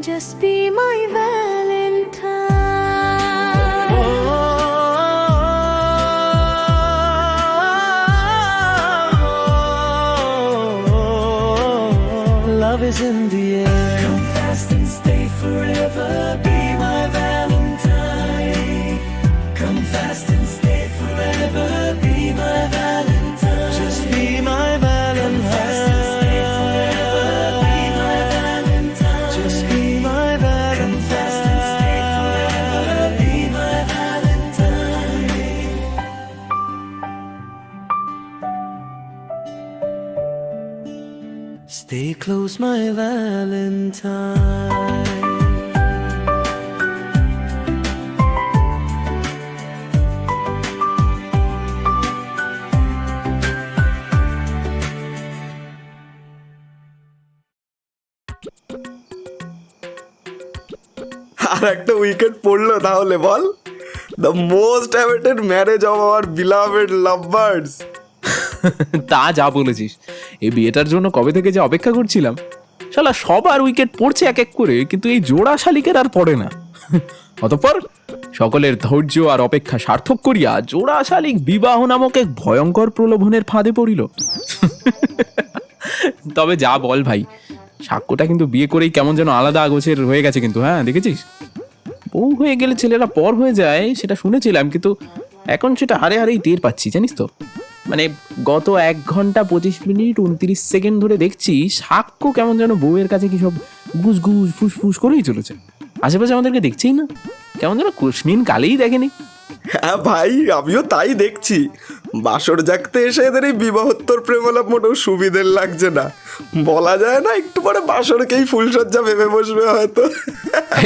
Just be my Valentine. Love is in the air. Come fast and stay forever. Be my Valentine. Come fast and stay forever. Be my Valentine. Just be my Valentine. Be my Valentine. Just be my Valentine. Come fast and stay forever. Be my Valentine. Stay close, my Valentine. আর একটা wicket পড়লো তাহলে বল, the most awaited marriage of our beloved lovebirds. তা যা বলেছিস, এই বিয়েটার জন্য কবে থেকে যে অপেক্ষা করছিলাম। শালা সবার উইকেট পড়ছে এক এক করে, কিন্তু এই জোড়া শালিকের আর পড়ে না। অতঃপর সকলের ধৈর্য আর অপেক্ষা সার্থক করিয়া জোড়া শালিক বিবাহ নামক এক ভয়ঙ্কর প্রলোভনের ফাঁদে পড়িল। তবে যা বল ভাই, সাক্ষ্যটা কিন্তু বিয়ে করেই কেমন যেন আলাদা গোছের হয়ে গেছে কিন্তু। হ্যাঁ দেখেছিস, বউ হয়ে গেলে ছেলেরা পর হয়ে যায় সেটা শুনেছিলাম, কিন্তু এখন সেটা হারে হারেই টের পাচ্ছি জানিস তো। মানে গত 1 ঘন্টা 25 মিনিট 29 সেকেন্ড ধরে দেখছি সাক্ষ্য কেমন যেন বউয়ের কাছে কি সব গুজ গুজ ফুসফুস করেই চলেছে। আশেপাশে আমাদেরকে দেখছেই না, কেমন যেন কুসমিন কালেই দেখেনি। হ্যাঁ ভাই, আমিও তাই দেখছি। বাসর জাগতে এসে এদের এই বিবাহোত্তর প্রেমলাপ মোটেও সুবিধের লাগছে না। বলা যায় না একটু পরে বাসরকেই ফুলসজ্জা ভেবে বসবে হয়তো।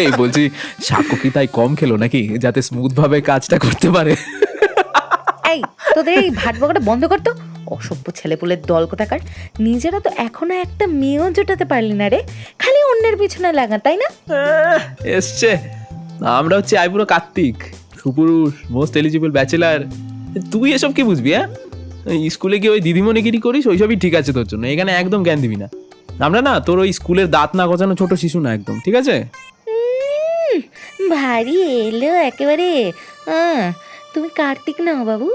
এই বলছি, সাক্ষ্য কি তাই কম খেলো নাকি, যাতে স্মুথ ভাবে কাজটা করতে পারে? এই তোদের এই ভাট বকাটা বন্ধ করতো, অসভ্য ছেলেপুলের দল কোথাকার। নিজেরা তো এখনো একটা মেয়েও জোটাতে পারলি না রে, খালি অন্যের পিছনে লাগা, তাই না? এসছে, আমরা হচ্ছে আইবুড়ো কার্তিক, সুপুরুষ, মোস্ট এলিজিবল ব্যাচেলার। তুই এসব কি বুঝবি? হ্যাঁ, স্কুলে গিয়ে ওই দিদিমণিগিরি করিস, ওইসবই ঠিক আছে তোর জন্য। এখানে একদম জ্ঞান দিবি না। আমরা না তোর ওই স্কুলের দাঁত না গজানো ছোট শিশু না, একদম ঠিক আছে। ভারী এলো একেবারে। তুমি কার্তিক না বাবু,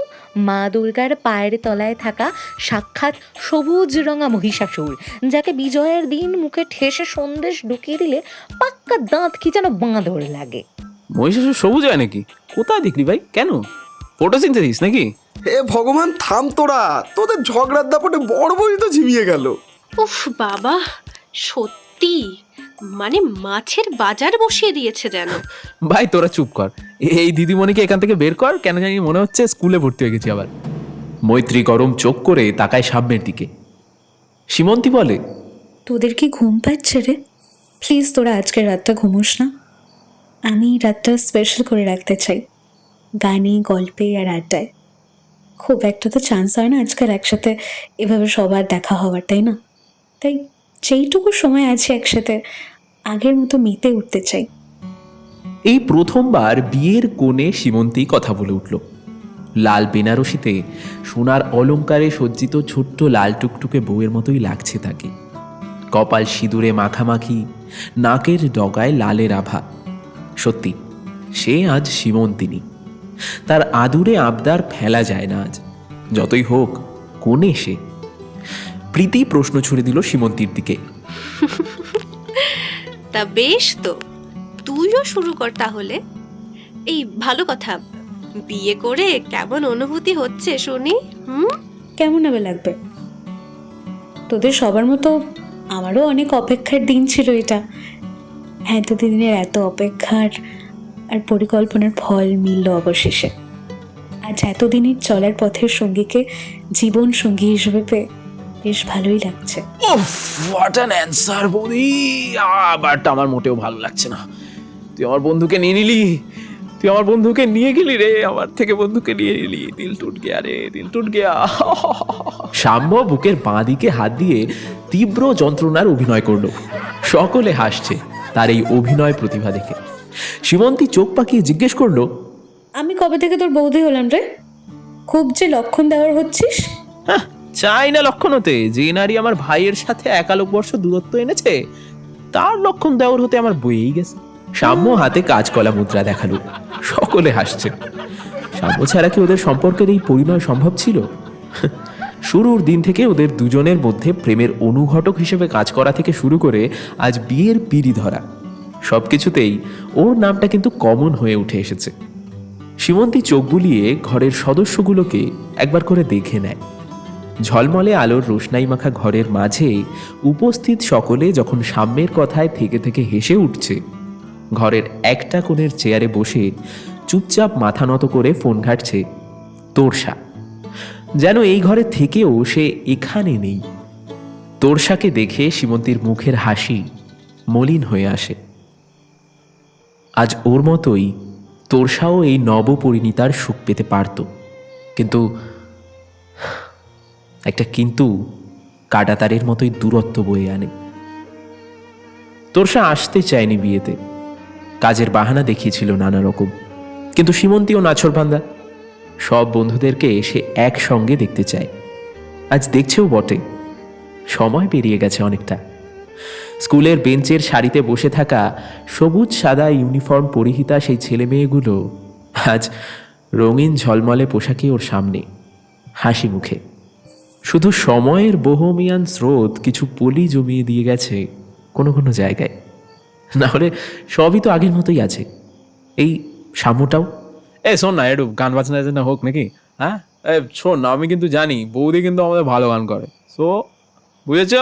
মা দুর্গার পায়ের তলায় থাকা সাক্ষাৎ সবুজ রঙা মহিষাসুর, যাকে বিজয়ের দিন মুখে ঠেসে সন্দেশ ঢুকিয়ে দিলে পাক্কা দাঁত কি যেন বাঁদর লাগে। মহিষাসুর সবুজ হয় নাকি? কোথায় দেখলি ভাই? কেন, ফটোসিনথেসিস নাকি? হে ভগবান, থাম তোরা, তোদের ঝগড়ার দাপটে বড় বই তো ঝিমিয়ে গেল। উফ বাবা, সত্যি মানে মাছের বাজার বসিয়ে দিয়েছে যেন। ভাই তোরা চুপ কর, এই দিদিমণিকে এখান থেকে বের কর। কেন জানি মনে হচ্ছে স্কুলে ভর্তি হয়ে গেছি আবার। মৈত্রী গরম চোখ করে তাকায় সামনের দিকে। সীমন্তী বলে, তোদের কি ঘুম পাচ্ছে রে? প্লিজ তোরা আজকের রাতটা ঘুমোস না। আমি রাতটা স্পেশাল করে রাখতে চাই, গানে, গল্পে আর আড্ডায়। খুব একটা তো চান্স হয় না আজকাল একসাথে এভাবে সবার দেখা হওয়ার, তাই না? তাই যেইটুকু সময় আছে একসাথে আগের মতো মেতে উঠতে চাই। এই প্রথমবার বিয়ের কোণে সীমন্তী কথা বলে উঠল। লাল বেনারসিতে সোনার অলংকারে সজ্জিত ছোট্ট লাল টুকটুকে বউয়ের মতোই লাগছে তাকে। কপাল সিঁদুরে মাখামাখি, নাকের ডগায় লালের আভা। সত্যি সে আজ সীমন্তিনী। তার আদুরে আবদার ফেলা যায় না আজ, যতই হোক কোণে সে। প্রীতি প্রশ্ন ছুড়ে দিল সীমন্তীর দিকে। তা বেশ, তো তুইও শুরু কর তাহলে। এই ভালো কথা, বিয়ে করে কেমন অনুভূতি হচ্ছে শুনি। কেমন হবে লাগবে? তোদের সবার মতো আমারও অনেক অপেক্ষার দিন ছিল এটা। এতদিনের এত অপেক্ষার আর পরিকল্পনার ফল মিলল অবশেষে। আজ এতদিনের চলার পথের সঙ্গীকে জীবন সঙ্গী হিসেবে পেয়ে বেশ ভালোই লাগছে। হোয়াট অ্যান অ্যান্সার বৌদি, বাট আমার মোটেও ভালো লাগছে না। তুই আমার বন্ধুকে নিয়ে নিলি, তুই আমার বন্ধুকে নিয়ে গেলি রে, আমার থেকে বন্ধুকে নিয়ে নিলি। দিল টুট গিয়া রে, দিল টুট গিয়া। সাম্য বুকের বাঁ দিকে হাত দিয়ে তীব্র যন্ত্রণার অভিনয় করলো। সকলে হাসছে তার এই অভিনয় প্রতিভা দেখে। সীমন্তী চোখ পাকিয়ে জিজ্ঞেস করলো, আমি কবে থেকে তোর বৌদি হলাম রে? খুব যে লক্ষণ দেওয়ার হচ্ছিস। চাই না লক্ষণ হতে। যে নারী আমার ভাইয়ের সাথে 1 আলোকবর্ষ দূরত্ব এনেছে তার লক্ষণ দেওর হতে আমার বইয়েই গেছে। সাম্য হাতে কাজকলা মুদ্রা দেখালো, সকলে হাসছে। সাম্য ছাড়া কি ওদের সম্পর্কের এই পরিণয় সম্ভব ছিল? শুরুর দিন থেকে ওদের দুজনের মধ্যে প্রেমের অনুঘটক হিসেবে কাজ করা থেকে শুরু করে আজ বিয়ের পিঁড়ি ধরা, সবকিছুতেই ওর নামটা কিন্তু কমন হয়ে উঠে এসেছে। সীমন্তী চোখ বুলিয়ে ঘরের সদস্যগুলোকে একবার করে দেখে নেয়। ঝলমলে আলোর রোশনাই মাখা ঘরের মাঝে উপস্থিত সকলে যখন সাম্যের কথায় থেকে থেকে হেসে উঠছে, ঘরের একটা কোণের চেয়ারে বসে চুপচাপ মাথা নত করে ফোন ঘাটছে তোরসা, যেন এই ঘরে থেকেও সে এখানে নেই। তোরসাকে দেখে সীমন্তীর মুখের হাসি মলিন হয়ে আসে। আজ ওর মতোই তোরসাও এই নবপরিণীতার সুখ পেতে পারত, কিন্তু একটা কিন্তু কাঁটাতারের মতোই দূরত্ব বয়ে আনে। তোরসা আসতে চায়নি বিয়েতে, কাজের বাহানা দেখিয়েছিল নানা রকম, কিন্তু সীমন্তীও নাছোড়বান্দা, সব বন্ধুদেরকে সে একসঙ্গে দেখতে চায়। আজ দেখছেও বটে। সময় পেরিয়ে গেছে অনেকটা। স্কুলের বেঞ্চের সারিতে বসে থাকা সবুজ সাদা ইউনিফর্ম পরিহিতা সেই ছেলে মেয়েগুলো আজ রঙিন ঝলমলে পোশাকে ওর সামনে, হাসি মুখে। শুধু সময়ের বোহমিয়ান স্রোত কিছু পলি জমিয়ে দিয়ে গেছে কোনো কোনো জায়গায়, না হলে সবই তো আগের মতোই আছে। এই সাম্যটাও। শোন না, একটু গান বাজনা না হোক নাকি? হ্যাঁ শোন না, আমি কিন্তু জানি বৌদি কিন্তু আমাদের ভালো গান করে, সো বুঝেছ?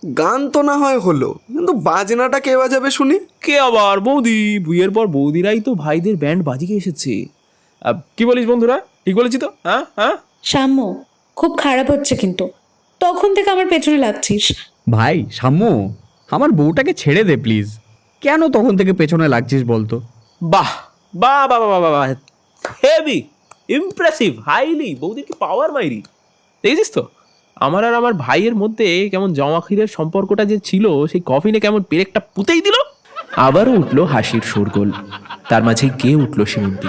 গান তো না হয় হলো, কিন্তু বাজনাটা কে বাজাবে শুনি? কে আবার? বৌদি। বিয়ের পর বৌদিরাই তো ভাইদের ব্যান্ড বাজিয়ে এসেছে। কি বলিস বন্ধুরা, ঠিক বলেছি তো? হ্যাঁ হ্যাঁ। সাম্য, খুব খারাপ হচ্ছে কিন্তু। তখন থেকে আমার পেছনে লাগছিস। ভাই সাম্য, আমার বউটাকে ছেড়ে দে প্লিজ। কেন তখন থেকে পেছনে লাগছিস বলতো? বাহ বাহ বাহ বাহ বাহ, হেভি ইমপ্রেসিভ, হাইলি বৌদির কি পাওয়ার মাইরি। দেখেছিস তো আমার আর আমার ভাইয়ের মধ্যে কেমন জমাখিরের সম্পর্কটা যে ছিল, সেই কফিনে কেমন পেরেকটা পুঁতেই দিল। আবারও উঠলো হাসির শোরগোল, তার মাঝে গেয়ে উঠলো সীমন্তী।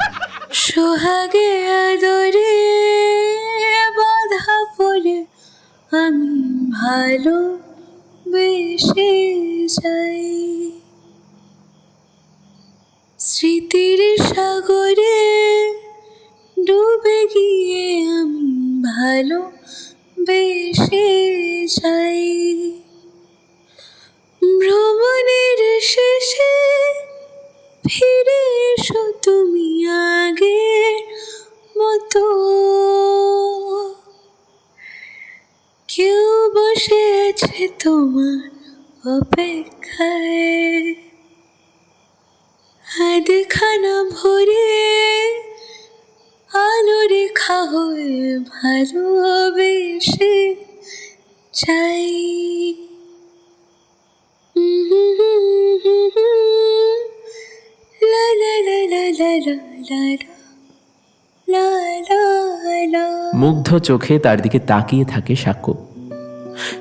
সোহাগে আদরে বাধা পড়ে আমি ভালো বেশে যাই, স্মৃতির সাগরে ডুবে গিয়ে আমি ভালো বেশে যাই, ভ্রমণের শেষে ফিরে এসো তুমি আগের মতো, কেউ বসে আছে তোমার অপেক্ষায়, আধখানা ভরে আলো রেখা হয়ে ভালোবেসে চাই। লা লা লা লা লা লা লা লা লা। মুগ্ধ চোখে তার দিকে তাকিয়ে থাকে সাক্ষ্য।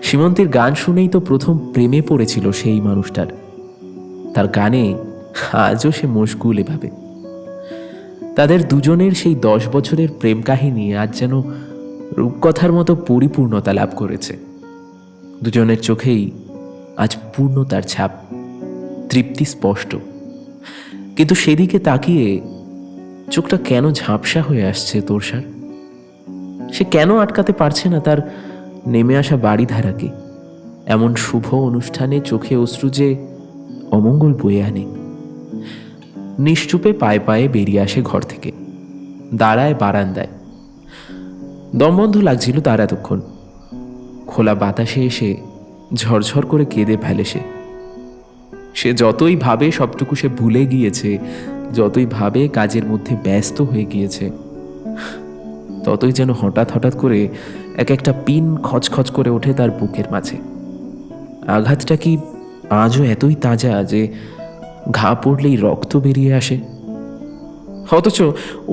সীমন্তীর গান শুনেই তো প্রথম প্রেমে পড়েছিল সেই মানুষটার। তার গানে আজও সে মশগুল এভাবে। তাদের দুজনের সেই 10 বছরের প্রেম কাহিনী আজ যেন রূপকথার মতো পরিপূর্ণতা লাভ করেছে। দুজনের চোখেই আজ পূর্ণতার ছাপ, তৃপ্তি স্পষ্ট। কিন্তু সেদিকে তাকিয়ে চোখটা কেন ঝাপসা হয়ে আসছে তোরসার? সে কেন আটকাতে পারছে না তার নেমে আসা বাড়িধারাকে? এমন শুভ অনুষ্ঠানে চোখে অশ্রু যে অমঙ্গল বয়ে আনে। নিশ্চুপে পায়ে পায়ে বেরিয়ে আসে ঘর থেকে, দাঁড়ায় বারান্দায়। দমবন্ধ লাগছিল তার এতক্ষণ। খোলা বাতাসে এসে ঝরঝর করে কেঁদে ফেলে সে যতই ভাবে সবটুকু সে ভুলে গিয়েছে, যতই ভাবে কাজের মধ্যে ব্যস্ত হয়ে গিয়েছে, ততই যেন হঠাৎ হঠাৎ করে এক একটা পিন খচখচ করে ওঠে তার বুকের মাঝে। আঘাতটা কি আজও এতই তাজা যে ঘা পড়লেই রক্ত বেরিয়ে আসে? অথচ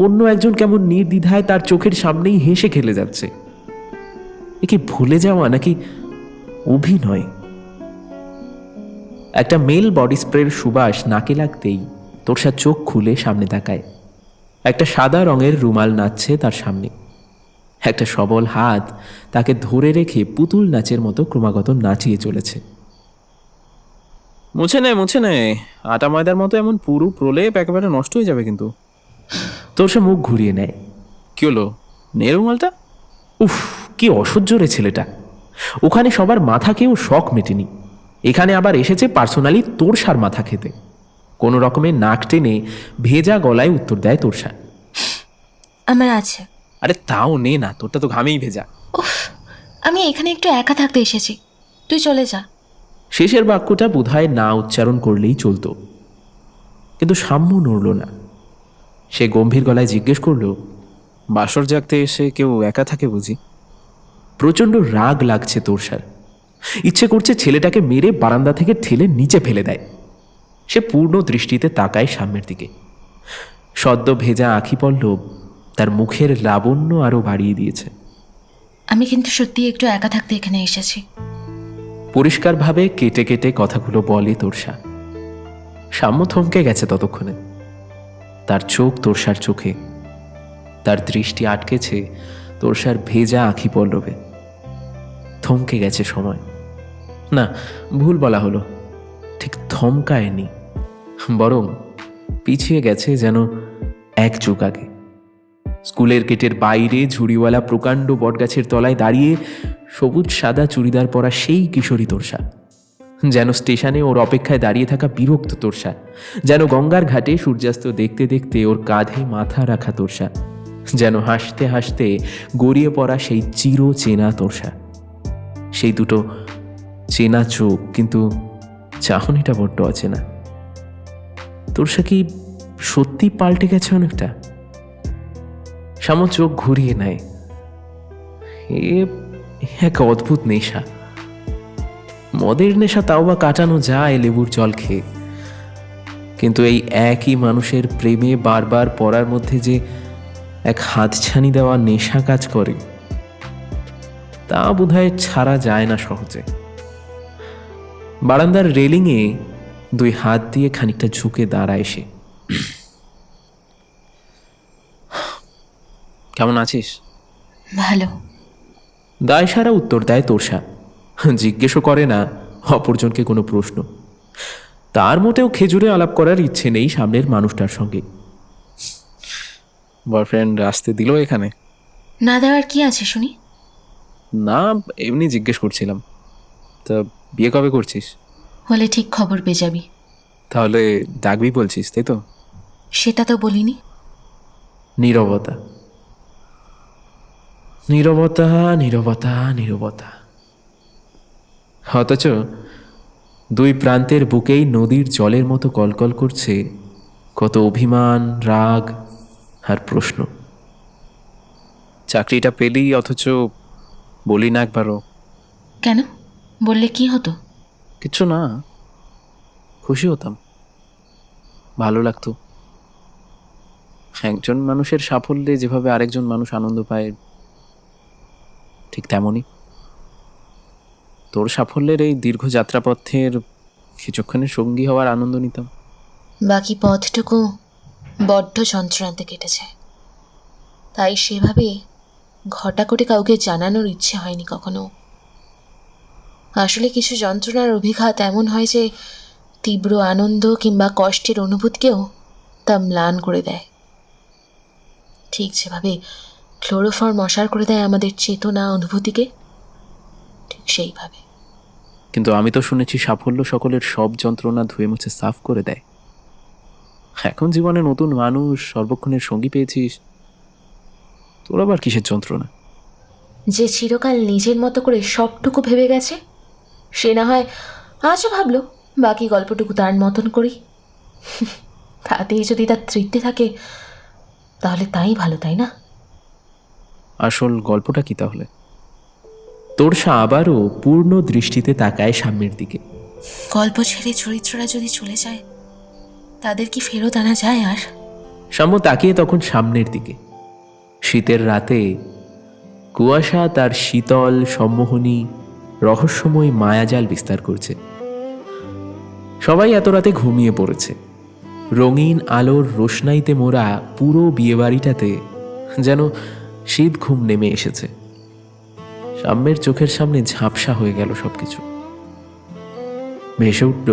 অন্য একজন কেমন নির্দ্বিধায় তার চোখের সামনেই হেসে খেলে যাচ্ছে। এ কি ভুলে যাওয়া নাকি অভিনয়? একটা মেল বডি স্প্রের সুবাস নাকে লাগতেই তোরসা চোখ খুলে সামনে তাকায়। একটা সাদা রঙের রুমাল নাচছে তার সামনে। একটা সবল হাত তাকে ধরে রেখে পুতুল নাচের মতো ক্রমাগত নাচিয়ে চলেছে। মুছে নে, আটা ময়দার মতো এমন পুরো প্রলেপ একেবারে নষ্ট হয়ে যাবে কিন্তু। তোরসা মুখ ঘুরিয়ে নেয়। কি হলো, নে রুমালটা। উফ, কি অসহ্য রে ছেলেটা। ওখানে সবার মাথা খেয়েও শখ মেটেনি, এখানে আবার এসেছে পার্সোনালি তোরসার মাথা খেতে। কোনো রকমে নাক টেনে ভেজা গলায় উত্তর দেয় তোরসা। আমার আছে। আরে তাও নে না, তোরটা তো ঘামেই ভেজা। উফ, আমি এখানে একটু একা থাকতে এসেছি, তুই চলে যা। শেষের বাক্যটা বোধহয় না উচ্চারণ করলেই চলতো, কিন্তু সাম্য নড়ল না। সে গম্ভীর গলায় জিজ্ঞেস করল, বাসর জাগতে এসে কেউ একা থাকে বুঝি? প্রচণ্ড রাগ লাগছে তোরসার। ইচ্ছে করছে ছেলেটাকে মেরে বারান্দা থেকে ঠেলে নিচে ফেলে দেয়। সে পূর্ণ দৃষ্টিতে তাকায় সামনের দিকে। সদ্য ভেজা আঁখি পল্লব তার মুখের লাবণ্য আরও বাড়িয়ে দিয়েছে। আমি কিন্তু সত্যি একটু একা থাকতে এখানে এসেছি। পরিষ্কারভাবে কেটে কেটে কথাগুলো বলে তোরসা। সাম্য থমকে গেছে ততক্ষণে। তার চোখ তোরসার চোখে, তার দৃষ্টি আটকেছে তোরসার ভেজা আঁখি পল্লবে। থমকে গেছে সময়, না ভুল বলা হলো, ঠিক থমকায়নি, বরং পিছিয়ে গেছে যেন এক যুগ আগে। স্কুলের গেটের বাইরে ঝুড়িওয়ালা প্রকাণ্ড বটগাছের তলায় দাঁড়িয়ে সবুজ সাদা চুড়িদার পরা সেই কিশোরী তোরসা, যেন স্টেশনে ওর অপেক্ষায় দাঁড়িয়ে থাকা বিরক্ত তোরসা, যেন গঙ্গার ঘাটে সূর্যাস্ত দেখতে দেখতে ওর কাঁধে মাথা রাখা তোরসা, যেন হাসতে হাসতে গড়িয়ে পড়া সেই চির চেনা তোরসা। সেই দুটো চেনা চোখ, কিন্তু চাহনিটা বড্ড অচেনা। তোরসা কি সত্যি পাল্টে গেছে অনেকটা? সামো চোখ ঘুরিয়ে নেয়। এ এক অদ্ভুত নেশা। মদের নেশা তাও বা কাটানো যায় লেবুর জল খেয়ে, কিন্তু এই একই মানুষের প্রেমে বারবার পড়ার মধ্যে যে এক হাতছানি দেওয়া নেশা কাজ করে, তা বোধহয় ছাড়া যায় না সহজে। বারান্দার রেলিংয়ে দুই হাত দিয়ে খানিকটা ঝুঁকে দাঁড়ায় সে। কেমন আছিস? ভালো। দায়সারা উত্তর দেয় তোরসা, জিজ্ঞেসও করে না অপরজনকে কোনো প্রশ্ন। তার মোটেও খেজুরে আলাপ করার ইচ্ছে নেই সামনের মানুষটার সঙ্গে। বয়ফ্রেন্ড আসতে দিল এখানে? না দেওয়ার কি আছে শুনি? না, এমনি জিজ্ঞেস করছিলাম। তা বিয়ে কবে করছিস? হলে ঠিক খবর পেয়ে যাবি। তাহলে ডাকবি বলছিস, তাই তো? সেটা তো বলিনি। নীরবতা, নীরবতা, নীরবতা, নীরবতা। অথচ দুই প্রান্তের বুকেই নদীর জলের মতো কলকল করছে কত অভিমান, রাগ আর প্রশ্ন। চাকরিটা পেলি অথচ বলি না একবারও। কেন? বললে কি হতো? কিচ্ছু না, খুশি হতাম, ভালো লাগতো। একজন মানুষের সাফল্যে যেভাবে আরেকজন মানুষ আনন্দ পায়, ঠিক তেমনই তোর সাফল্যের এই দীর্ঘ যাত্রাপথের কিছুক্ষণের সঙ্গী হওয়ার আনন্দ নিতাম। বাকি পথটুকু বড্ড যন্ত্রণাতে কেটেছে, তাই সেভাবে ঘটা করে কাউকে জানানোর ইচ্ছে হয়নি কখনো। আসলে কিছু যন্ত্রণার অভিঘাত এমন হয় যে তীব্র আনন্দ কিংবা কষ্টের অনুভূতিকেও তা ম্লান করে দেয়, ঠিক যেভাবে ক্লোরোফর্ম অসার করে দেয় আমাদের চেতনা অনুভূতিকে, ঠিক সেইভাবে। কিন্তু আমি তো শুনেছি সাফল্য সকলের সব যন্ত্রণা ধুয়ে মুছে সাফ করে দেয়। এখন জীবনে নতুন মানুষ, সর্বক্ষণের সঙ্গী পেয়েছিস, তোর আবার কিসের যন্ত্রণা? যে চিরকাল নিজের মতো করে সবটুকু ভেবে গেছে, সে না হয় আজও ভাবলো বাকি গল্পটুকু তার মতন করি। তাতেই যদি তার তৃপ্তি থাকে তাহলে তাই ভালো, তাই না? আসল গল্পটা কি তাহলে? তোরসা আবারও পূর্ণ দৃষ্টিতে তাকায় সামনের দিকে। গল্প ছেড়ে চরিত্ররা যদি চলে যায়, তাদের কি ফেরত আনা যায় আর? সাম্য তাকিয়ে তখন সামনের দিকে। শীতের রাতে কুয়াশা তার শীতল, সম্মোহনী, রহস্যময় মায়াজাল বিস্তার করছে। সবাই এত রাতে ঘুমিয়ে পড়েছে। রঙিন আলোর রোশনাইতে মোড়া পুরো বিয়েবাড়িটাতে যেন শীত ঘুম নেমে এসেছে। সাম্যের চোখের সামনে ঝাপসা হয়ে গেল সবকিছু। ভেসে উঠল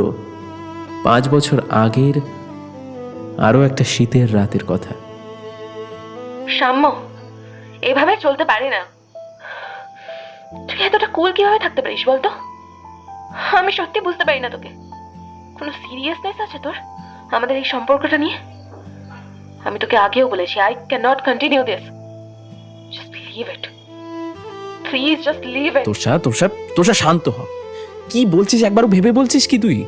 5 বছর আগের আরও একটা শীতের রাতের কথা। সাম্য, এভাবে চলতে পারে না। তুই এতটা কুল কিভাবে থাকতে পারিস বলতো? আমি সত্যি বুঝতে পারি না তোকে। কোনো সিরিয়াসনেস আছে তোর আমাদের এই সম্পর্কটা নিয়ে? আমি তোকে আগেও বলেছি, I can not continue this. Just leave it please, just leave it. Tosha শান্ত হ। কি বলছিস একবারও ভেবে বলছিস কি তুই?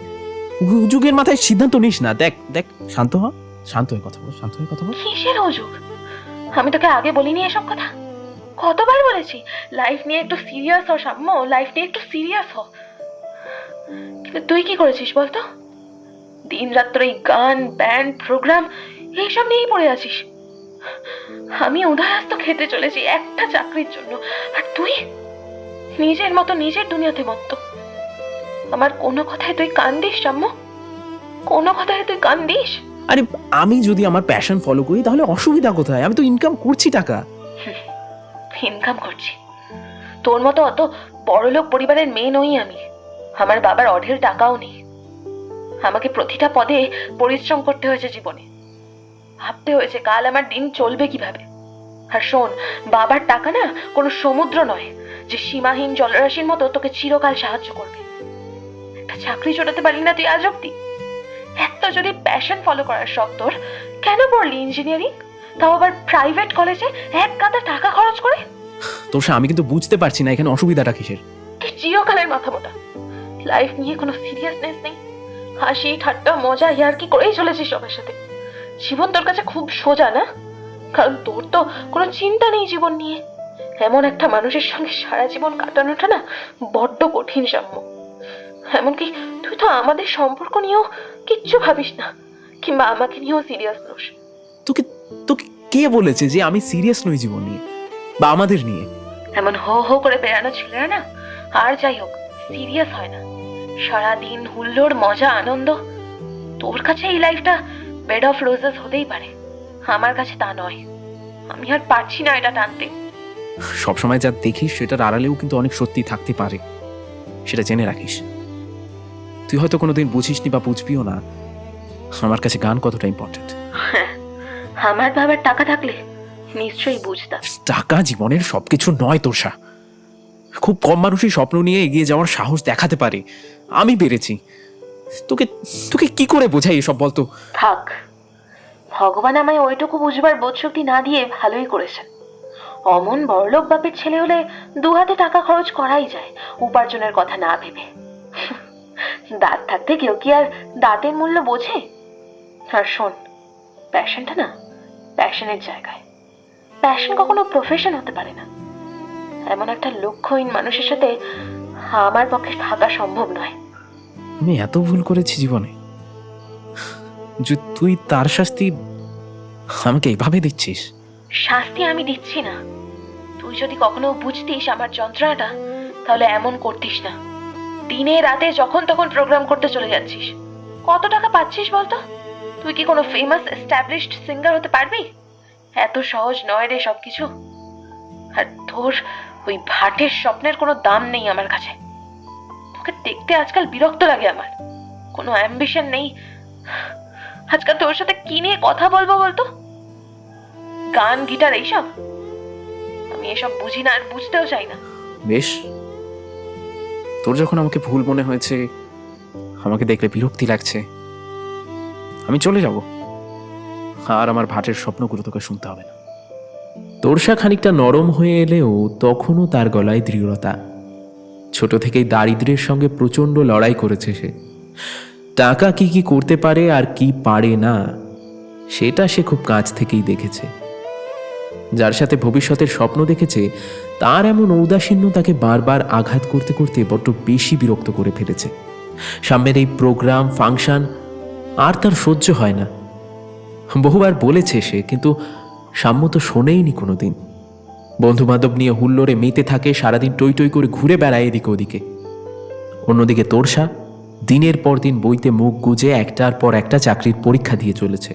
যুগের মাথায় সিদ্ধান্ত নিস না। দেখ দেখ, শান্ত হ, শান্ত হয়ে কথা বল, শান্ত হয়ে কথা বল। কিসের অজুগ? আমি তোকে আগে বলিনি এসব কথা? কতবার বলেছি লাইফ নিয়ে একটু সিরিয়াস হ সাম্য, লাইফ নিয়ে একটু সিরিয়াস হ। কিন্তু তুই কি করেছিস বলতো? দিন রাত্র এই গান, ব্যান্ড, প্রোগ্রাম এইসব নিয়েই পড়ে আছিস। আমি উদয়াস্ত খেতে চলেছি একটা চাকরির জন্য, আর তুই নিজের মতো নিজের দুনিয়াতে মত্ত। আমার কোনো কথায় তুই কান দিস সাম্য? কোনো কথায় তুই কান দিস? আরে আমি যদি আমার প্যাশন ফলো করি তাহলে অসুবিধা কোথায়? আমি তো ইনকাম করছি টাকা। ইনকাম করছি? তোর মতো অত বড়লোক পরিবারের মেয়ে নই আমি। আমার বাবার অঢেল টাকাও নেই। আমাকে প্রতিটা পদে পরিশ্রম করতে হয়েছে জীবনে। ভাবতে হয়েছে কাল আমার দিন চলবে কিভাবে। আর শোন, বাবার টাকা না কোনো সমুদ্র নয় যে সীমাহীন জলরাশির মতো তোকে চিরকাল সাহায্য করবে। একটা চাকরি জোটাতে পারি না তুই আজ অব্দি? এত যদি প্যাশন ফলো করার শখ তোর, কেন পড়লি ইঞ্জিনিয়ারিং, তাও আবার প্রাইভেট কলেজে এক গাদা টাকা খরচ করে? তোষা, আমি কিন্তু বুঝতে পারছি না এখানে অসুবিধাটা কিসের। তুই চিরকালের মাথা মোটা। লাইফ নিয়ে কোনো সিরিয়াসনেস নেই। হাসি ঠাট্টা মজা ইয়ার্কি করেই চলেছিস সবার সাথে। জীবন তোর কাছে খুব সোজা না? কারণ তোর তো কোনো চিন্তা নেই জীবন নিয়ে। এমন একটা মানুষের সঙ্গে সারা জীবন কাটানোটা না বড্ড কঠিন সাম্য। এমনকি তুই তো আমাদের সম্পর্ক নিয়েও কিচ্ছু ভাবিস না, কিংবা আমাকে নিয়েও সিরিয়াস নোস। তোকে তোকে কে বলেছে যে আমি সিরিয়াস নই জীবন নিয়ে বা আমাদের নিয়ে? এমন হো হো করে বেড়ানো ছেলেরা না, আর যাই হোক, সিরিয়াস হয় না। সারাদিন হুল্লোড়, মজা, আনন্দ। তোর কাছে এই লাইফটা বেড অফ রোজেস হতেই পারে, আমার কাছে তা নয়। আমি আর পারছি না এটা টানতে। সবসময় যা দেখিস সেটার আড়ালেও কিন্তু অনেক সত্যি থাকতে পারে, সেটা জেনে রাখিস। তুই হয়তো কোনোদিন বুঝিসনি বা বুঝবিও না আমার কাছে গান কতটা ইম্পর্টেন্ট। আমার বাবার টাকা থাকলে নিশ্চয়ই বুঝতাম। টাকা জীবনের সবকিছু নয় তোষা। খুব কম মানুষই স্বপ্ন নিয়ে এগিয়ে যাওয়ার সাহস দেখাতে পারে। আমি পেরেছি। তোকে তোকে কি করে বোঝাই এসব বলতো? থাক, ভগবান আমায় ওইটুকু বুঝবার বোধশক্তি না দিয়ে ভালোই করেছেন। অমন বড়লোক বাপের ছেলে হলে দু হাতে টাকা খরচ করাই যায়, উপার্জনের কথা না ভেবে। দাঁত থাকতে কেউ কি আর দাঁতের মূল্য বোঝে? আর শোন, প্যাশনটা না প্যাশনের জায়গায়। প্যাশন কখনো প্রফেশন হতে পারে না। এমন একটা লক্ষ্যহীন মানুষের সাথে আমার পক্ষে থাকা সম্ভব নয়। আমি এত ভুল করেছি জীবনে যে তুই তার শাস্তি আমাকে এভাবে দিচ্ছিস? শাস্তি আমি দিচ্ছি না। তুই যদি কখনো বুঝতিস আমার যন্ত্রণাটা, তাহলে এমন করতিস না। দিনে রাতে যখন তখন প্রোগ্রাম করতে চলে যাচ্ছিস। কত টাকা পাচ্ছিস বলতো? তুই কি কোনো ফেমাস এস্টাবলিশড সিঙ্গার হতে পারবি? এত সহজ নয় রে সবকিছু। আর তোর ওই ভাটের স্বপ্নের কোনো দাম নেই আমার কাছে। তোকে দেখতে আজকাল বিরক্ত লাগে আমার। কোনো অ্যাম্বিশন নেই। আজকাল তোর সাথে কি নিয়ে কথা বলবো বলতো? গান, গিটার, এইসব? আমি এসব বুঝি না আর বুঝতেও চাই না। বেশ, তোর যখন আমাকে ভুল মনে হয়েছে, আমাকে দেখলে বিরক্তি লাগছে, আমি চলে যাব। আর আমার ভাটের স্বপ্নগুলো তোকে শুনতে হবে না। তোরসা খানিকটা নরম হয়ে এলেও তখনও তার গলায় দৃঢ়তা। ছোট থেকেই দারিদ্র্যের সঙ্গে প্রচণ্ড লড়াই করেছে সে। টাকা কি কি করতে পারে আর কি পারে না সেটা সে খুব কাছ থেকেই দেখেছে। যার সাথে ভবিষ্যতের স্বপ্ন দেখেছে তার এমন ঔদাসীন্য তাকে বারবার আঘাত করতে করতে বড্ড বেশি বিরক্ত করে ফেলেছে। সামনের এই প্রোগ্রাম, ফাংশন আর তার সহ্য হয় না। বহুবার বলেছে সে, কিন্তু সাম্য তো শোনেইনি কোনোদিন। বন্ধুবান্ধব নিয়ে হুল্লোড়ে মেতে থাকে, সারাদিন টই টই করে ঘুরে বেড়ায় এদিকে ওদিকে। অন্যদিকে তোরসা দিনের পর দিন বইতে মুখ গুজে একটার পর একটা চাকরির পরীক্ষা দিয়ে চলেছে।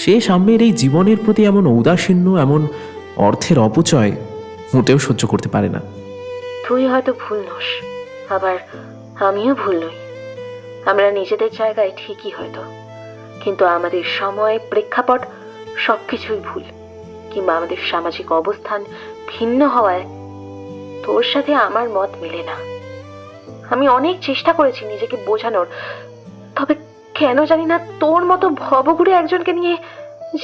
সে সাম্যের এই জীবনের প্রতি এমন ঔদাসীন্য, এমন অর্থের অপচয় মোটেও সহ্য করতে পারে না। তুই হয়তো ভুল নস, আবার আমিও ভুল নই। আমরা নিজেদের জায়গায় ঠিকই হয়তো, কিন্তু আমাদের সময়, প্রেক্ষাপট সবকিছুই ভুল, কিংবা আমাদের সামাজিক অবস্থান ভিন্ন হওয়ায় তোর সাথে আমার মত মেলে না। আমি অনেক চেষ্টা করেছি নিজেকে বোঝানোর, তবে কেন জানি না তোর মতো ভবঘুরে একজনকে নিয়ে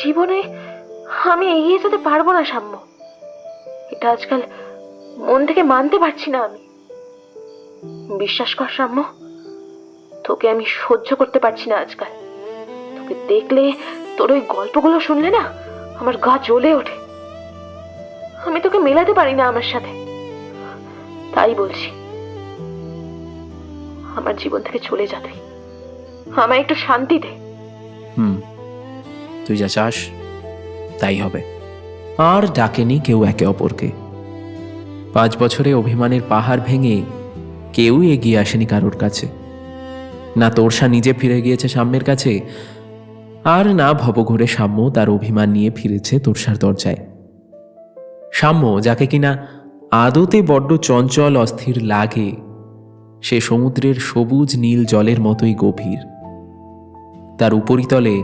জীবনে আমি এগিয়ে যেতে পারবো না সাম্য। এটা আজকাল মন থেকে মানতে পারছি না আমি। বিশ্বাস কর সাম্য, তোকে আমি সহ্য করতে পারছি না আজকাল। তোকে দেখলে, তোর ওই গল্পগুলো শুনলে না আমার গা জ্বলে ওঠে। আমি তোকে মেলাতে পারি না আমার সাথে। তাই বলছি, আমার জীবন থেকে চলে যা তুই, আমায় একটু শান্তি দে। তুই যা চাস তাই হবে। আর ডাকেনি কেউ একে অপরকে। 5 বছরে অভিমানের পাহাড় ভেঙে কেউ এগিয়ে আসেনি কারোর কাছে। না তোরসা নিজে ফিরে গিয়েছে সাম্যের কাছে, আর না ভবঘুরে সাম্য তার অভিমান নিয়ে ফিরেছে তোরসার দরজায়। সাম্য, যাকে কিনা আদতে বড্ড চঞ্চল অস্থির লাগে, সে সমুদ্রের সবুজ নীল জলের মতোই গভীর। তার উপরিতলে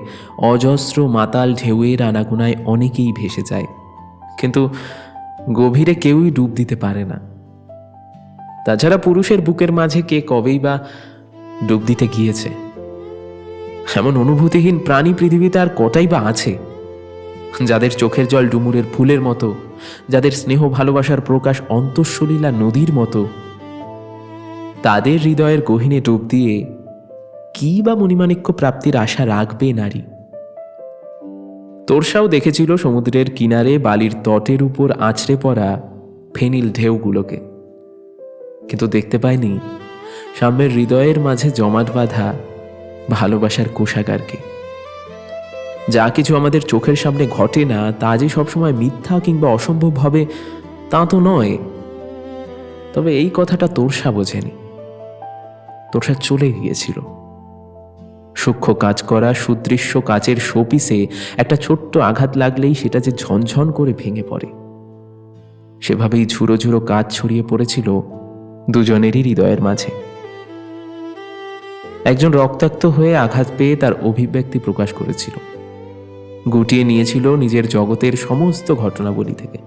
অজস্র মাতাল ঢেউয়ের আনাগোনায় অনেকেই ভেসে যায়, কিন্তু গভীরে কেউই ডুব দিতে পারে না। তাছাড়া পুরুষের বুকের মাঝে কে কবেই বা ডুব দিতে গিয়েছে? এমন অনুভূতিহীন প্রাণী পৃথিবীতে আর কটাই বা আছে, যাদের চোখের জল ডুমুরের ফুলের মতো, যাদের স্নেহ ভালোবাসার প্রকাশ অন্তঃসলীলা নদীর মতো। তাদের হৃদয়ের গহীনে ডুব দিয়ে কি বা মণিমাণিক্য প্রাপ্তির আশা রাখবে নারী? তোরসাও দেখেছিল সমুদ্রের কিনারে বালির তটের উপর আছড়ে পড়া ফেনিল ঢেউগুলোকে, কিন্তু দেখতে পায়নি সাম্যের হৃদয়ের মাঝে জমাট বাঁধা ভালোবাসার কোষাগারকে। যা কিছু আমাদের চোখের সামনে ঘটে না তা যে সবসময় মিথ্যা কিংবা অসম্ভব হবে তা তো নয়। তবে এই কথাটা তোরসা বোঝেনি। তোরসা চলে গিয়েছিল। সূক্ষ্ম কাজ করা সুদৃশ্য কাচের শোপিসে একটা ছোট্ট আঘাত লাগলেই সেটা যে ঝনঝন করে ভেঙে পড়ে, সেভাবেই ঝুড়ো ঝুড়ো কাজ ছড়িয়ে পড়েছিল দুজনেরই হৃদয়ের মাঝে। একজন রক্তাক্ত হয়ে আঘাত পেয়ে তার অভিব্যক্তি প্রকাশ করেছিল, গুটিয়ে নিয়েছিল নিজের জগতের সমস্ত ঘটনাবলী থেকে।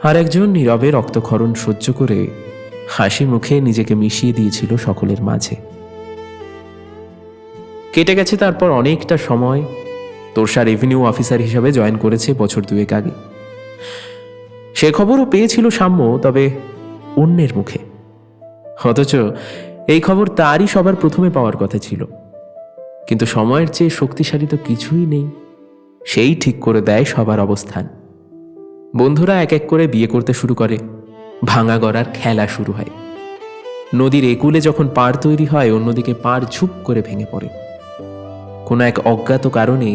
আর একজন নীরবে রক্তক্ষরণ সহ্য করে হাসি মুখে নিজেকে মিশিয়ে দিয়েছিল সকলের মাঝে। কেটে গেছে তারপর অনেকটা সময়। তোরসা রেভিনিউ অফিসার হিসাবে জয়েন করেছে বছর 2 আগে। সে খবরও পেয়েছিল সাম্য, তবে অন্যের মুখে। অথচ এই খবর তারই সবার প্রথমে পাওয়ার কথা ছিল। কিন্তু সময়ের চেয়ে শক্তিশালী তো কিছুই নেই, সেই ঠিক করে দেয় সবার অবস্থান। বন্ধুরা এক এক করে বিয়ে করতে শুরু করে, ভাঙা গড়ার খেলা শুরু হয়। নদীর একুলে যখন পাড় তৈরি হয়, অন্যদিকে পাড় ঝুপ করে ভেঙে পড়ে। কোনো এক অজ্ঞাত কারণে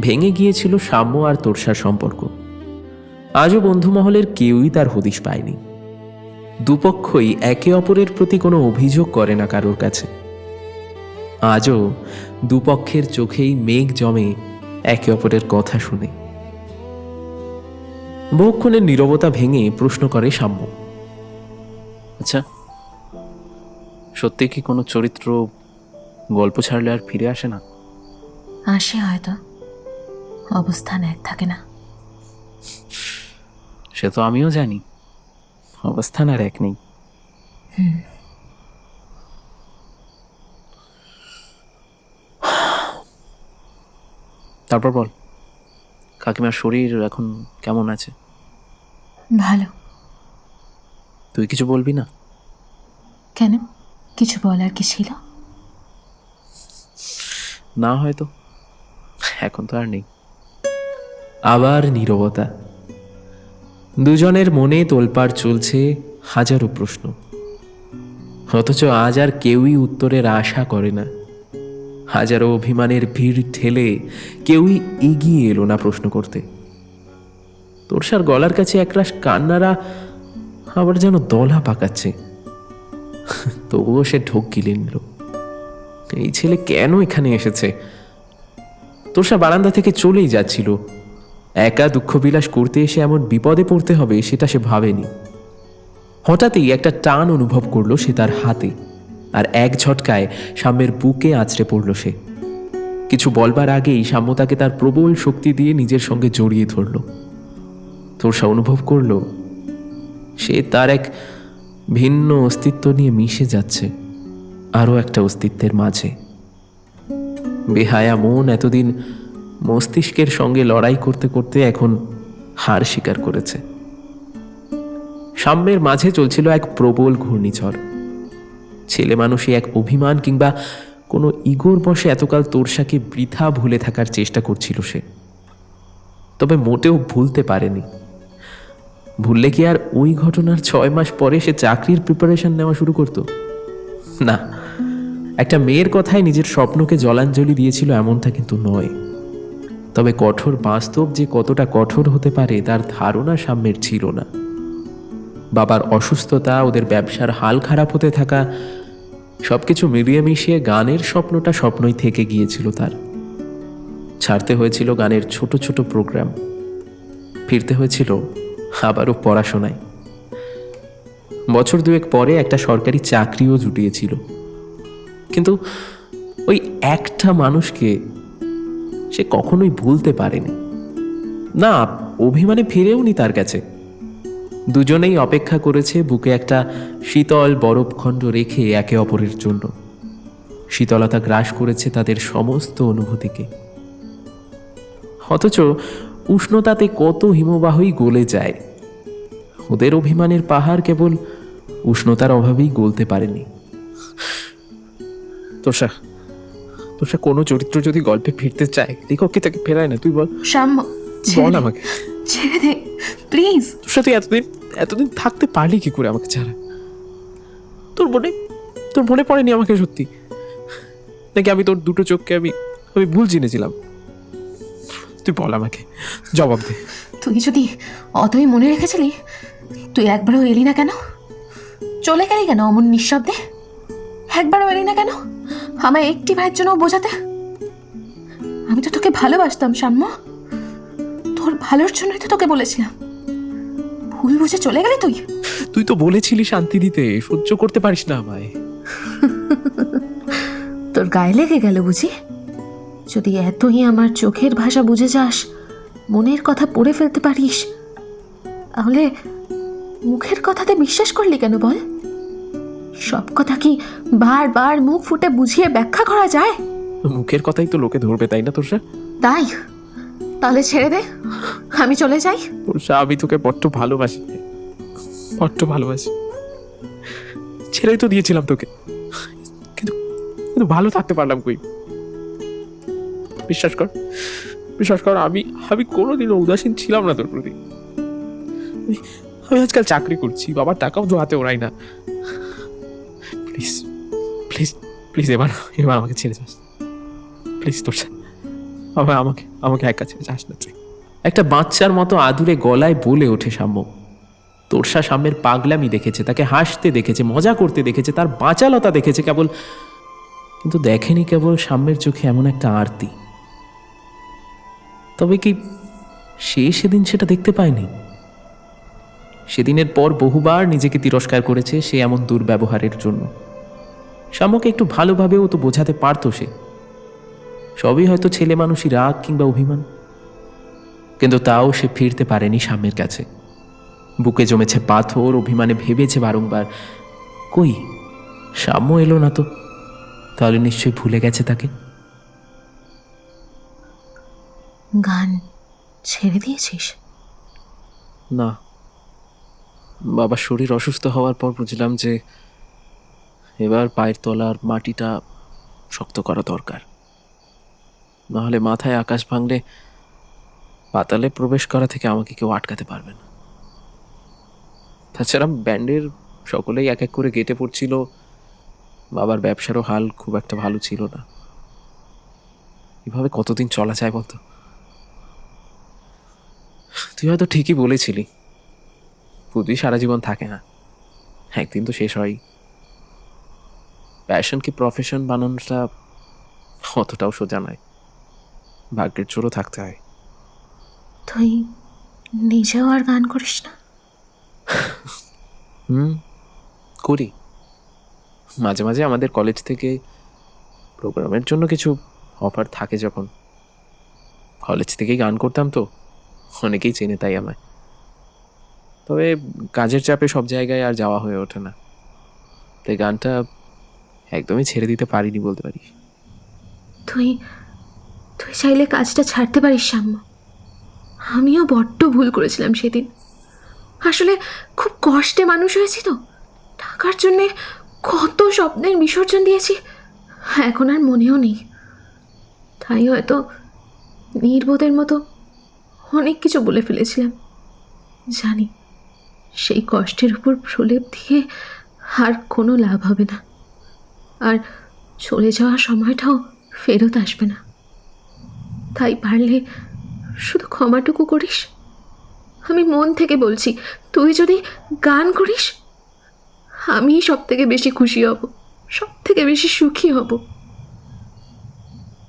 ভেঙে গিয়েছিল সাম্য আর তোরসার সম্পর্ক। আজও বন্ধুমহলের কেউই তার হদিশ পায়নি। দুপক্ষই একে অপরের প্রতি কোনো অভিযোগ করে না কারোর কাছে। আজও দুপক্ষের চোখেই মেঘ জমে একে অপরের কথা শুনে। বহুক্ষণের নীরবতা ভেঙে প্রশ্ন করে সাম্য, আচ্ছা, সত্যি কি কোনো চরিত্র গল্প ছাড়লে আর ফিরে আসে না? আসে হয়তো, অবস্থান এক থাকে না। সে তো আমিও জানি, অবস্থান আর এক নেই। তারপর বল, কাকিমার শরীর এখন কেমন আছে? ভালো। তুই কিছু বলবি না? কেন, কিছু বলার কি ছিল? না, হয়তো এখন তো আর নেই। আবার নীরবতা। দুজনের মনে তোলপাড় চলছে হাজারো প্রশ্ন, অথচ আজ আর কেউই উত্তরের আশা করে না। হাজারো অভিমানের ভিড় ঠেলে কেউই এগিয়ে এলো না প্রশ্ন করতে। তোরসার গলার কাছে একরাশ কান্নারা আবার যেন দলা পাকাচ্ছে। তবুও সে ঢোক গিলে নিল। এই ছেলে কেন এখানে এসেছে? তোরসা বারান্দা থেকে চলেই যাচ্ছিল। একা দুঃখ বিলাস করতে এসে এমন বিপদে পড়তে হবে সেটা সে ভাবেনি। হঠাৎই একটা টান অনুভব করলো সে তার হাতে। আর এক ঝটকায় সাম্যের বুকে আছড়ে পড়ল সে। কিছু বলবার আগেই সাম্য তাকে তার প্রবল শক্তি দিয়ে নিজের সঙ্গে জড়িয়ে ধরল। তোর্ষা অনুভব করল সে তার এক ভিন্ন অস্তিত্ব নিয়ে মিশে যাচ্ছে আরও একটা অস্তিত্বের মাঝে। বেহায়া মন এতদিন মস্তিষ্কের সঙ্গে লড়াই করতে করতে এখন হার স্বীকার করেছে। সাম্যের মাঝে চলছিল এক প্রবল ঘূর্ণিঝড়। ছেলে মানুষই এক অভিমান কিংবা কোনো ইগোর বশে এতকাল তোর্ষাকে বৃথা ভুলে থাকার চেষ্টা করছিল সে, তবে মোটেও ভুলতে পারেনি। ভুললে কি আর ওই ঘটনার 6 মাস পরে সে চাকরির প্রিপারেশন নেওয়া শুরু করত? না, একটা মেয়ের কথায় নিজের স্বপ্নকে জলাঞ্জলি দিয়েছিল এমনটা কিন্তু নয়। তবে কঠোর বাস্তব যে কতটা কঠোর হতে পারে তার ধারণা সাম্যের ছিল না। বাবার অসুস্থতা, ওদের ব্যবসার হাল খারাপ হতে থাকা, সবকিছু মিলিয়ে মিশিয়ে গানের স্বপ্নটা স্বপ্নই থেকে গিয়েছিল তার। ছাড়তে হয়েছিল গানের ছোট ছোট প্রোগ্রাম, ফিরতে হয়েছিল আবারও পড়াশোনায়। বছর 2 পরে একটা সরকারি চাকরিও জুটিয়েছিল, কিন্তু ওই একটা মানুষকে সে কখনোই ভুলতে পারেনি। না, অভিমানে ফিরেও নি তার কাছে। দুজনেই অপেক্ষা করেছে বুকে একটা শীতল বরফখণ্ড রেখে একে অপরের জন্য। শীতলতা গ্রাস করেছে তাদের সমস্ত অনুভূতিকে। অথচ উষ্ণতাতে কত হিমবাহই গলে যায়। ওদের অভিমানের পাহাড় কেবল উষ্ণতার অভাবেই গলতে পারেনি। তোষা, কোনো চরিত্র যদি গল্পে ফিরতে চায়, লেখক কি তাকে ফেরায় না? তুই বল, সাম্য, বল আমাকে। ছেড়ে দে প্লিজ। তোষা, তুই এতদিন থাকতে পারলি কি করে আমাকে ছাড়া? তোর মনে পড়েনি আমাকে সত্যি? নাকি আমি তোর দুটো চোখকে আমি ভুল চিনেছিলাম? তুই বল আমাকে, জবাব দে। তুই যদি অতই মনে রেখেছিলি, তুই একবারও এলি না কেন? চলে গেলি কেন অমন নিঃশব্দে? একবারও এলি না কেন আমায় একটি ভাইয়ের জন্য বোঝাতে? আমি তো তোকে ভালোবাসতাম সাম্য, তোর ভালোর জন্যই তো তোকে বলেছিলাম। ভুল বুঝে চলে গেলি তুই। তুই তো বলেছিলি শান্তি দিতে, সহ্য করতে পারিস না আমায়। তোর গায়ে লেগে গেল বুঝি? যদি এতই আমার চোখের ভাষা বুঝে যাস, মনের কথা পড়ে ফেলতে পারিস, তাহলে মুখের কথাতে বিশ্বাস করলি কেন বল? সব কথা কি বারবার মুখ ফুটে বুঝিয়ে ব্যাখ্যা করা যায়? মুখের কথাই তো লোকে ধরবে, তাই না তোষা? তাই তাহলে ছেড়ে দে, আমি চলে যাই। তোষা, আমি তোকে বড্ড ভালোবাসি, ছেড়েই তো দিয়েছিলাম তোকে, কিন্তু ভালো থাকতে পারলাম কই? বিশ্বাস কর, আমি কোনোদিনও উদাসীন ছিলাম না তোর প্রতি। আমি আজকাল চাকরি করছি, বাবার টাকাও তো হাতে ওড়াই না। প্লিজ প্লিজ প্লিজ, এবার আমাকে ছেড়ে যাস প্লিজ তোষা। আমাকে একা ছেড়ে যাস না তুই। একটা বাচ্চার মতো আদুরে গলায় বলে ওঠে সাম্য। তোর্ষা সাম্যের পাগলামি দেখেছে, তাকে হাসতে দেখেছে, মজা করতে দেখেছে, তার বাচালতা দেখেছে কেবল, কিন্তু দেখেনি কেবল সাম্যের চোখে এমন একটা আরতি। তবে কি সে সেদিন সেটা দেখতে পায়নি? সেদিনের পর বহুবার নিজেকে তিরস্কার করেছে সে এমন দুর্ব্যবহারের জন্য। সাম্যকে একটু ভালোভাবেও তো বোঝাতে পারতো সে। সবই হয়তো ছেলে মানুষই রাগ কিংবা অভিমান, কিন্তু তাও সে ফিরতে পারেনি সাম্যের কাছে। বুকে জমেছে পাথর, অভিমানে ভেবেছে বারংবার, কই সাম্য এলো না তো, তাহলে নিশ্চয়ই ভুলে গেছে তাকে। গান ছেড়ে দিয়েছিস? না, বাবার শরীর অসুস্থ হওয়ার পর বুঝলাম যে এবার পায়ের তলার মাটিটা শক্ত করা দরকার, নাহলে মাথায় আকাশ ভাঙলে পাতালে প্রবেশ করা থেকে আমাকে কেউ আটকাতে পারবে না। তাছাড়া ব্যান্ডের সকলেই এক এক করে গেটে পড়ছিল, বাবার ব্যবসারও হাল খুব একটা ভালো ছিল না। এভাবে কতদিন চলা যায় বলতো? তুই হয়তো ঠিকই বলেছিলি, পুঁজি সারা জীবন থাকে না, একদিন তো শেষ হয়। প্যাশনকে প্রফেশন বানানোটা অতটাও সোজা নয়, ভাগ্যের জোরও থাকতে হয়। তুই নিজেও আর গান করিস না? করি, মাঝে মাঝে আমাদের কলেজ থেকে প্রোগ্রামের জন্য কিছু অফার থাকে, যখন কলেজ থেকেই গান করতাম তো অনেকেই চেনে তাই আমায়। তবে কাজের চাপে সব জায়গায় আর যাওয়া হয়ে ওঠে না, তাই গানটা একদমই ছেড়ে দিতে পারিনি বলতে পারি। তুই তুই চাইলে কাজটা ছাড়তে পারিস সাম্য। আমিও বড্ড ভুল করেছিলাম সেদিন। আসলে খুব কষ্টে মানুষ হয়েছি তো, টাকার জন্যে কত স্বপ্নের বিসর্জন দিয়েছি, এখন আর মনেও নেই। তাই হয়তো নির্বোধের মতো অনেক কিছু বলে ফেলেছিলাম। জানি সেই কষ্টের উপর প্রলেপ দিয়ে আর কোনো লাভ হবে না, আর চলে যাওয়ার সময়টাও ফেরত আসবে না। তাই পারলে শুধু ক্ষমাটুকু করিস। আমি মন থেকে বলছি, তুই যদি গান করিস আমি সব থেকে বেশি খুশি হব, সব থেকে বেশি সুখী হব।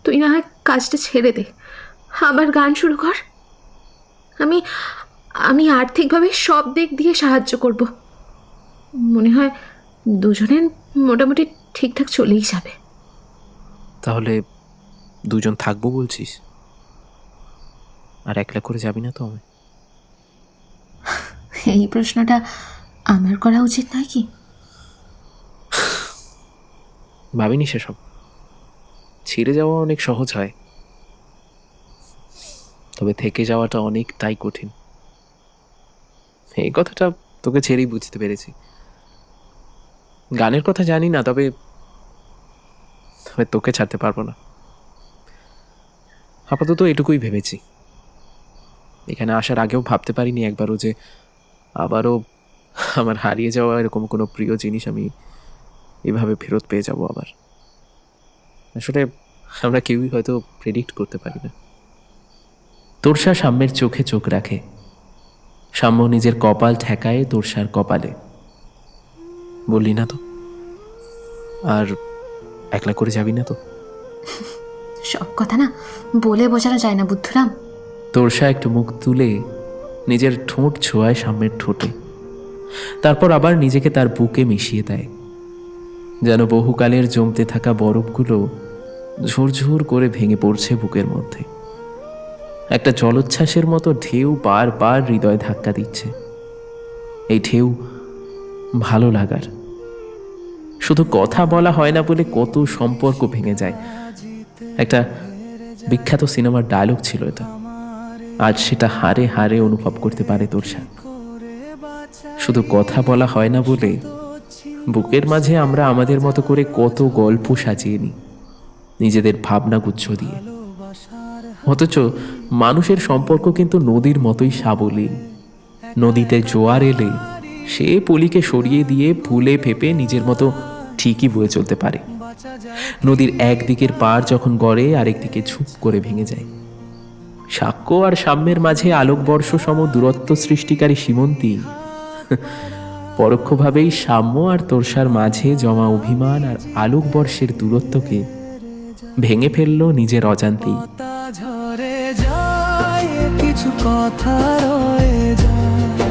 তুই না হয় কাজটা ছেড়ে দে, আবার গান শুরু কর। আমি আমি আর্থিকভাবে সব দিক দিয়ে সাহায্য করব। মনে হয় দুজনের মোটামুটি ঠিকঠাক চলেই যাবে। তাহলে দুজন থাকবো বলছিস? আর একলা করে যাবি না তো আমায়? এই প্রশ্নটা আমার করা উচিত নয় কি? ভাবিনি সেসব। ছেড়ে যাওয়া অনেক সহজ হয়, তবে থেকে যাওয়াটা অনেকটাই কঠিন। এই কথাটা তোকে ছেড়েই বুঝতে পেরেছি। গানের কথা জানি না, তবে তোকে ছাড়তে পারবো না। আপাতত এটুকুই ভেবেছি। এখানে আসার আগেও ভাবতে পারিনি একবারও যে আবারও আমার হারিয়ে যাওয়া এরকম কোনো প্রিয় জিনিস আমি এভাবে ফেরত পেয়ে যাব আবার। আসলে আমরা কেউই হয়তো প্রেডিক্ট করতে পারি না। তোরসা সাম্যের চোখে চোখ রাখে। সাম্য নিজের কপাল ঠেকায় তোরসার কপালে। বললি না তো? আর একলা করে যাবি না তো? সব কথা না বলে বোঝানো যায় না বুদ্ধুরাম। তোরসা একটু মুখ তুলে নিজের ঠোঁট ছোঁয়ায় সাম্যের ঠোঁটে, তারপর আবার নিজেকে তার বুকে মিশিয়ে দেয়, যেন বহুকালের জমতে থাকা বরফগুলো ঝুরঝুর করে ভেঙে পড়ছে বুকের মধ্যে। একটা জলোচ্ছ্বাসের মতো ঢেউ বারবার হৃদয় ধাক্কা দিচ্ছে। এই ঢেউ ভালো লাগার। শুধু কথা বলা হয় না বলে কত সম্পর্ক ভেঙে যায়। একটা বিখ্যাত সিনেমার ডায়লগ ছিল এটা। আজ সেটা হারে হারে অনুভব করতে পারে তোরসা। শুধু কথা বলা হয় না বলে বুকের মাঝে আমরা আমাদের মতো করে কত গল্প সাজিয়ে নিই নিজেদের ভাবনাগুচ্ছ দিয়ে। অথচ মানুষের সম্পর্ক কিন্তু নদীর মতোই সাবলীল। নদীতে জোয়ার এলে সে পলিকে সরিয়ে দিয়ে ফুলে ফেপে নিজের মতো ঠিকই বয়ে চলতে পারে। নদীর একদিকের পাড় যখন গড়ে আরেক দিকে ঝুপ করে ভেঙে যায়। সাক্ষ্য আর সাম্যের মাঝে আলোকবর্ষ সম দূরত্ব সৃষ্টিকারী সীমন্তী পরোক্ষভাবেই সাম্য আর তোরসার মাঝে জমা অভিমান আর আলোকবর্ষের দূরত্বকে ভেঙে ফেলল নিজের অজান্তেই। ঝরে যায় কিছু কথা রয়ে যায়,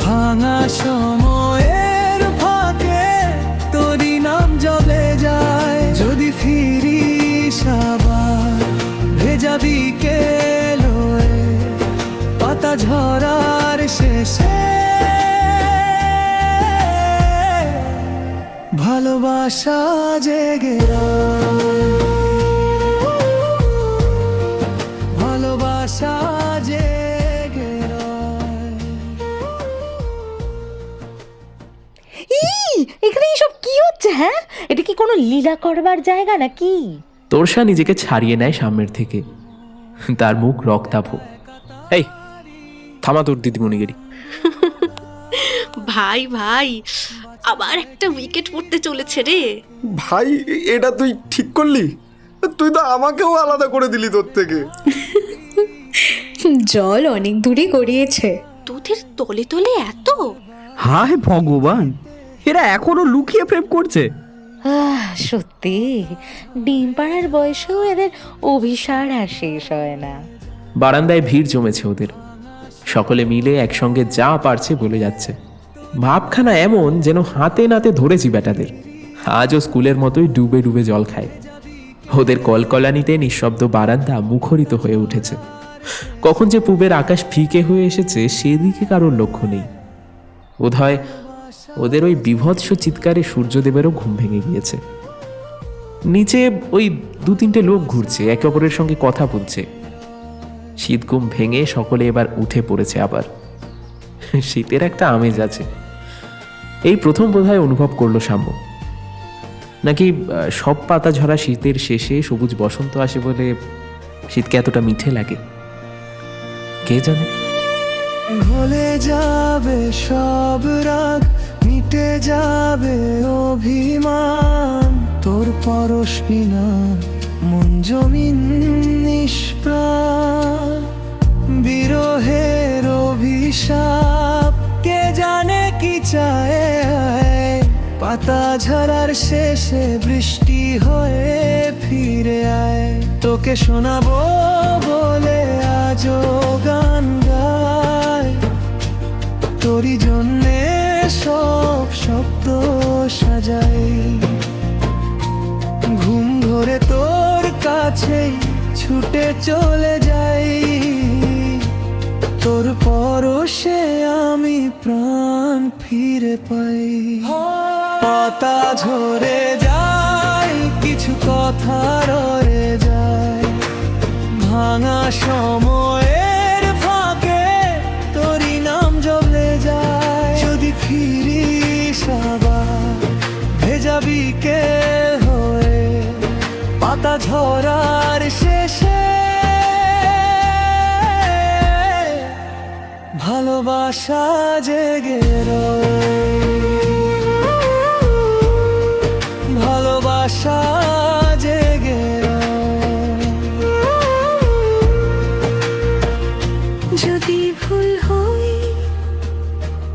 ভাঙা সময়ের ফাঁকে তোরই নাম জলে যায়। যদি ফিরিস আবার ভেজা বিকেল হয়ে, পাতা ঝরার শেষে ভালোবাসা জেগে রয়, ভালোবাসা জেগে রয়। এখানে এইসব কি হচ্ছে? হ্যাঁ, এটা কি কোনো লীলা করবার জায়গা নাকি? তোরসা নিজেকে ছাড়িয়ে নেয় সাম্যের থেকে। তার মুখ রক্তাভ। এই থামা তোর দিদিমণিগিরি। ভাই ভাই, আবার একটা উইকেট পড়তে চলেছে রে। ভাই এটা তুই ঠিক করলি? তুই তো আমাকেও আলাদা করে দিলি তোর থেকে। জল অনেক দূরই গড়িয়েছে। দুধের তলে তলে এত? হায় ভগবান, এরা এখনো লুকিয়ে প্রেম করছে। সত্যি ডিম পাড়ার বয়সেও এদের অভিসার আর শেষ হয় না। বারান্দায় ভিড় জমেছে ওদের। সকলে মিলে একসঙ্গে যা পারছে বলে যাচ্ছে। ভাবখানা এমন যেন হাতে নাতে ধরেছি বেটাদের। আজও স্কুলের মতোই ডুবে ডুবে জল খায়। ওদের কলকলানিতে নিঃশব্দ বারান্দা মুখরিত হয়ে উঠেছে। কখন যে পূবের আকাশ ফিকে হয়ে এসেছে সেদিকে কারোর লক্ষ্য নেই। বোধহয় ওদের ওই বিভৎস চিৎকারে সূর্যদেবেরও ঘুম ভেঙে গিয়েছে। নিচে ওই 2-3টে লোক ঘুরছে, একে অপরের সঙ্গে কথা বলছে। শীত ঘুম ভেঙে সকলে এবার উঠে পড়েছে আবার। শীতের একটা আমেজ আছে। এই প্রথম বোধহয় অনুভব করলো সাম্য। নাকি সব পাতা ঝরা শীতের শেষে সবুজ বসন্ত আসে বলে শীতকে এতটা মিঠে লাগে, কে জানে। ভুলে যাবে সব রাগ, মিটে যাবে অভিমান, তোর পরশ বিনা মন জমিন নিষ্প্রাণ। বিরহের অভিশাপ কে জানে কি চায়, পাতা ঝরার শেষে বৃষ্টি হয়ে ফিরে আয়। তোকে শোনাবো বলে আজও গান গায়, তোরই জন্যে সব শব্দ সাজাই। ঘুম ধরে তোর কাছেই ছুটে চলে যাই, তোর পরশে আমি প্রাণ ফিরে পাই। পাতা ঝরে যায়, কিছু কথা রয়ে যায়, ভাঙা সময়ের ফাঁকে তোরই নাম জ্বলে যায়। যদি ফিরিস আবার ভেজা বিকেল হয়ে, পাতা ঝরার শেষে ভালোবাসা জেগে রয়, ভালোবাসা জেগে রয়। যদি ভুল হই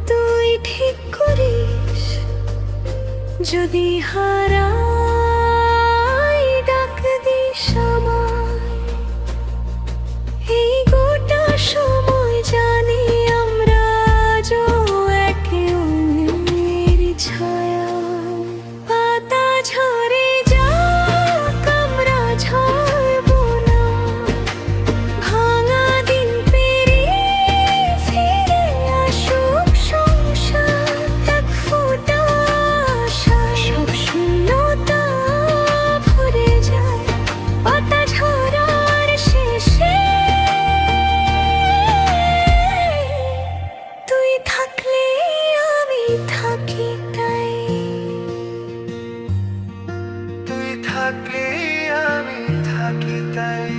তুই ঠিক করিস, যদি হারাই ডাক দিস আমায়। এই গোটা সময় জানি আমরা আজও একে অন্যের ছায়া। পাতা ঝরে যাক আমরা ঝরবো না, ভাঙা দিন পেরিয়ে ফিরে আসুক সংসার। এক ফোঁটা আশা সব শূন্যতা ভরে যায়, পাতা ঝরার শেষে তুই থাকলে আমি থাকি তাই। তুই থাকলে আমি থাকি তাই।